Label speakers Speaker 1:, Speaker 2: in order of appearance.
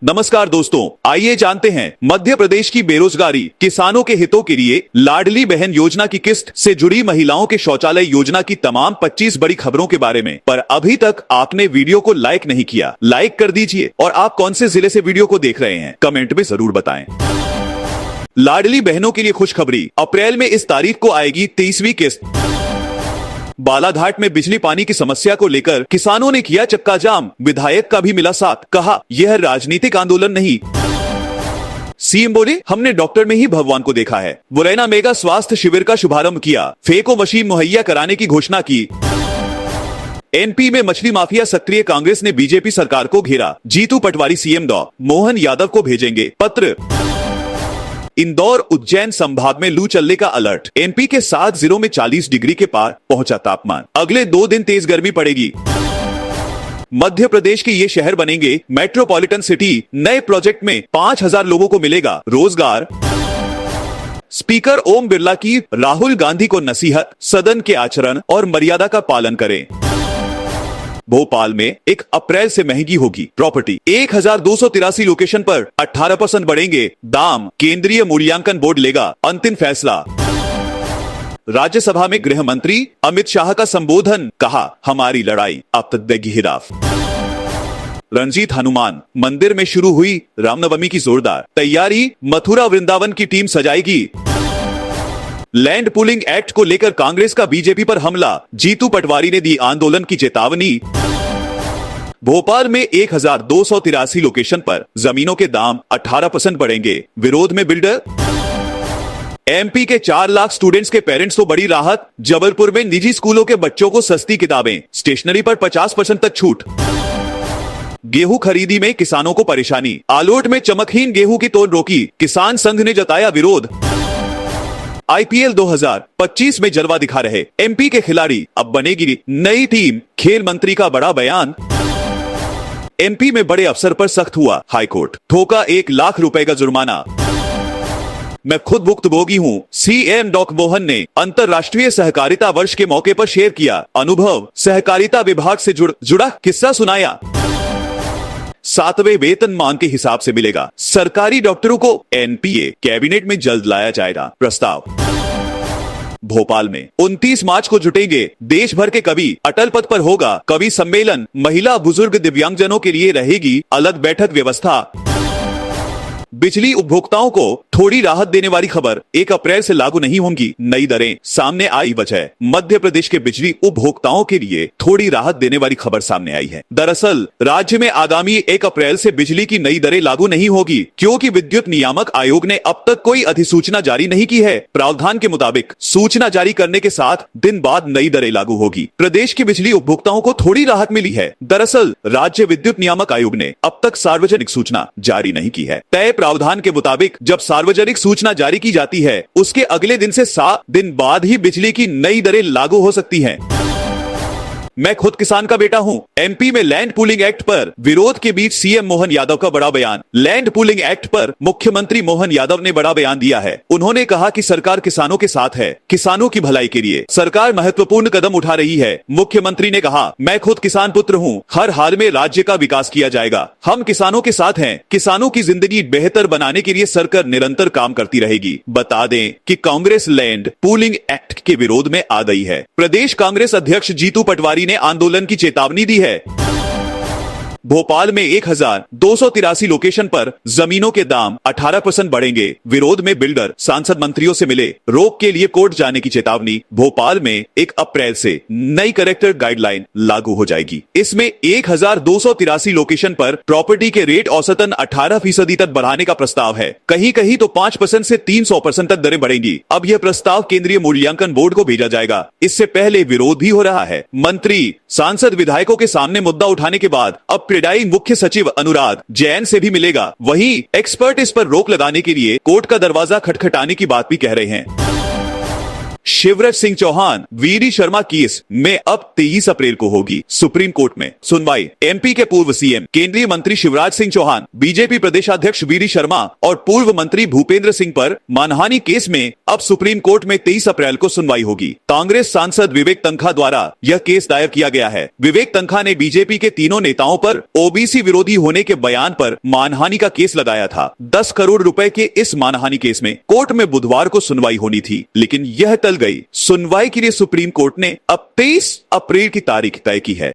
Speaker 1: नमस्कार दोस्तों, आइए जानते हैं मध्य प्रदेश की बेरोजगारी किसानों के हितों के लिए लाडली बहन योजना की किस्त से जुड़ी महिलाओं के शौचालय योजना की तमाम 25 बड़ी खबरों के बारे में। पर अभी तक आपने वीडियो को लाइक नहीं किया, लाइक कर दीजिए। और आप कौन से जिले से वीडियो को देख रहे हैं कमेंट में जरूर बताएं। लाडली बहनों के लिए खुशखबरी, अप्रैल में इस तारीख को आएगी 23वीं किस्त। बालाघाट में बिजली पानी की समस्या को लेकर किसानों ने किया चक्का जाम, विधायक का भी मिला साथ, कहा यह राजनीतिक आंदोलन नहीं। सीएम बोले हमने डॉक्टर में ही भगवान को देखा है। मुरैना मेगा स्वास्थ्य शिविर का शुभारंभ किया, फेको मशीन मुहैया कराने की घोषणा की। एमपी में मछली माफिया सक्रिय, कांग्रेस ने बीजेपी सरकार को घेरा। जीतू पटवारी सीएम डॉ मोहन यादव को भेजेंगे पत्र। इंदौर उज्जैन संभाग में लू चलने का अलर्ट, एमपी के 7 जिलों में 40 डिग्री के पार पहुंचा तापमान। अगले 2 दिन तेज गर्मी पड़ेगी। मध्य प्रदेश के ये शहर बनेंगे मेट्रोपॉलिटन सिटी। नए प्रोजेक्ट में 5000 लोगों को मिलेगा रोजगार। स्पीकर ओम बिरला की राहुल गांधी को नसीहत, सदन के आचरण और मर्यादा का पालन करें। भोपाल में 1 अप्रैल से महंगी होगी प्रॉपर्टी। 1283 लोकेशन पर 18% बढ़ेंगे दाम। केंद्रीय मूल्यांकन बोर्ड लेगा अंतिम फैसला। राज्यसभा में गृह मंत्री अमित शाह का संबोधन, कहा हमारी लड़ाई अब तक देगी हिराफ। रणजीत हनुमान मंदिर में शुरू हुई रामनवमी की जोरदार तैयारी, मथुरा वृंदावन की टीम सजाएगी। लैंड पूलिंग एक्ट को लेकर कांग्रेस का बीजेपी पर हमला, जीतू पटवारी ने दी आंदोलन की चेतावनी। भोपाल में 1283 लोकेशन पर जमीनों के दाम 18% बढ़ेंगे, विरोध में बिल्डर। एमपी के 4 लाख स्टूडेंट्स के पेरेंट्स को बड़ी राहत, जबलपुर में निजी स्कूलों के बच्चों को सस्ती किताबें, स्टेशनरी पर 50% तक छूट। गेहूं खरीदी में किसानों को परेशानी, आलोट में चमकहीन गेहूं की तोड़ रोकी, किसान संघ ने जताया विरोध। आईपीएल 2025 में जलवा दिखा रहे एमपी के खिलाड़ी, अब बनेगी नई टीम, खेल मंत्री का बड़ा बयान। एमपी में बड़े अफसर पर सख्त हुआ हाईकोर्ट, ठोका 1 लाख रुपए का जुर्माना। मैं खुद भुक्तभोगी हूं, सीएम डॉ मोहन ने अंतर्राष्ट्रीय सहकारिता वर्ष के मौके पर शेयर किया अनुभव, सहकारिता विभाग से जुड़ा किस्सा सुनाया। 7वें वेतनमान के हिसाब से मिलेगा सरकारी डॉक्टरों को एनपीए, कैबिनेट में जल्द लाया जाएगा प्रस्ताव। भोपाल में 29 मार्च को जुटेंगे देश भर के कवि, अटल पथ पर होगा कवि सम्मेलन। महिला बुजुर्ग दिव्यांगजनों के लिए रहेगी अलग बैठक व्यवस्था। बिजली उपभोक्ताओं को थोड़ी राहत देने वाली खबर, 1 अप्रैल से लागू नहीं होंगी नई दरें, सामने आई वजह। मध्य प्रदेश के बिजली उपभोक्ताओं के लिए थोड़ी राहत देने वाली खबर सामने आई है। दरअसल राज्य में आगामी 1 अप्रैल से बिजली की नई दरें लागू नहीं होगी, क्योंकि विद्युत नियामक आयोग ने अब तक कोई अधिसूचना जारी नहीं की है। प्रावधान के मुताबिक सूचना जारी करने के 7 दिन बाद नई दरें लागू होगी। प्रदेश की बिजली उपभोक्ताओं को थोड़ी राहत मिली है। दरअसल राज्य विद्युत नियामक आयोग ने अब तक सार्वजनिक सूचना जारी नहीं की है। तय प्रावधान के मुताबिक जब सार्वजनिक सूचना जारी की जाती है, उसके अगले दिन से 7 दिन बाद ही बिजली की नई दरें लागू हो सकती हैं। मैं खुद किसान का बेटा हूं, एमपी में लैंड पूलिंग एक्ट पर विरोध के बीच सीएम मोहन यादव का बड़ा बयान। लैंड पूलिंग एक्ट पर मुख्यमंत्री मोहन यादव ने बड़ा बयान दिया है। उन्होंने कहा कि सरकार किसानों के साथ है, किसानों की भलाई के लिए सरकार महत्वपूर्ण कदम उठा रही है। मुख्यमंत्री ने कहा मैं खुद किसान पुत्र हूं, हर हाल में राज्य का विकास किया जाएगा। हम किसानों के साथ हैं, किसानों की जिंदगी बेहतर बनाने के लिए सरकार निरंतर काम करती रहेगी। बता दें कि कांग्रेस लैंड पूलिंग एक्ट के विरोध में आ गई है। प्रदेश कांग्रेस अध्यक्ष जीतू पटवारी ने आंदोलन की चेतावनी दी है। भोपाल में 1283 लोकेशन पर जमीनों के दाम 18% बढ़ेंगे, विरोध में बिल्डर, सांसद मंत्रियों से मिले, रोक के लिए कोर्ट जाने की चेतावनी। भोपाल में 1 अप्रैल से नई कलेक्टर गाइडलाइन लागू हो जाएगी। इसमें 1283 लोकेशन पर प्रॉपर्टी के रेट औसतन 18% तक बढ़ाने का प्रस्ताव है। कहीं कहीं तो 5% से 300% तक दरें बढ़ेंगी। अब यह प्रस्ताव केंद्रीय मूल्यांकन बोर्ड को भेजा जाएगा। इससे पहले विरोध भी हो रहा है। मंत्री, सांसद, विधायकों के सामने मुद्दा उठाने के बाद अब क्रेडाई मुख्य सचिव अनुराग जैन से भी मिलेगा। वहीं एक्सपर्ट इस पर रोक लगाने के लिए कोर्ट का दरवाजा खटखटाने की बात भी कह रहे हैं। शिवराज सिंह चौहान वीडी शर्मा केस में अब 23 अप्रैल को होगी सुप्रीम कोर्ट में सुनवाई। एमपी के पूर्व सीएम केंद्रीय मंत्री शिवराज सिंह चौहान, बीजेपी प्रदेशाध्यक्ष वीडी शर्मा और पूर्व मंत्री भूपेंद्र सिंह पर मानहानि केस में अब सुप्रीम कोर्ट में 23 अप्रैल को सुनवाई होगी। कांग्रेस सांसद विवेक तन्खा द्वारा यह केस दायर किया गया है। विवेक तन्खा ने बीजेपी के तीनों नेताओं पर ओबीसी विरोधी होने के बयान पर मानहानि का केस लगाया था। 10 करोड़ रुपए के इस मानहानि केस में कोर्ट में बुधवार को सुनवाई होनी थी, लेकिन यह टल गई। सुनवाई के लिए सुप्रीम कोर्ट ने अब 23 अप्रैल की तारीख तय की है।